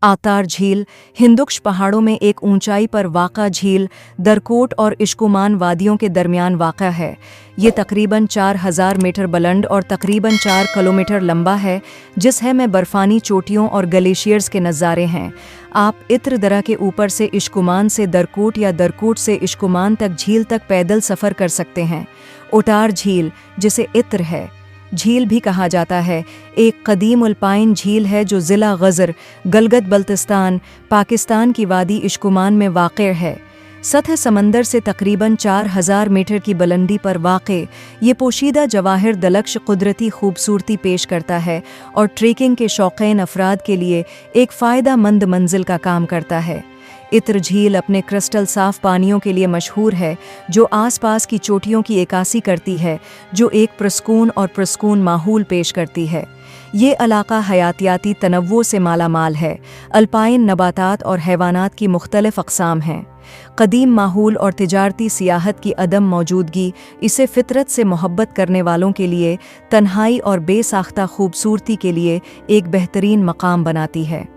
आतार झील हिंदुकुश पहाड़ों में एक ऊंचाई पर वाक़ा झील दरकोट और इश्कुमान वादियों के दरमियान वाक़ा है। ये तकरीबन 4000 मीटर बुलंद और तकरीबन 4 किलोमीटर लंबा है, जिसमें बर्फ़ानी चोटियों और ग्लेशियर्स के नज़ारे हैं। आप इत्र दर्रा के ऊपर से इश्कुमान से दरकोट या दरकोट से इश्कुमान तक झील तक पैदल सफ़र कर सकते हैं। ओटार झील, जिसे इत्र है झील भी कहा जाता है, एक कदीम अल्पाइन झील है जो ज़िला गज़र, गलगत बल्तिस्तान, पाकिस्तान की वादी इश्कुमान में वाक़े है। सतह समंदर से तकरीबन 4000 मीटर की बुलंदी पर वाक़े ये पोशीदा जवाहिर दलक्श कुदरती खूबसूरती पेश करता है और ट्रेकिंग के शौकीन अफराद के लिए एक फ़ायदा मंद मंजिल का काम करता है। इत्र झील अपने क्रिस्टल साफ पानियों के लिए मशहूर है, जो आसपास की चोटियों की इक्कासी करती है, जो एक पुरस्कून और पुरस्कून माहौल पेश करती है। ये इलाका हयातियाती तनव्वुर से मालामाल है। अल्पाइन नबातात और हैवानात की मुख्तलिफ अक़साम हैं। कदीम माहौल और तिजारती सियाहत की अदम मौजूदगी इसे फ़ितरत से मोहब्बत करने वालों के लिए तन्हाई और बेसाख्ता खूबसूरती के लिए एक बेहतरीन मकाम बनाती है।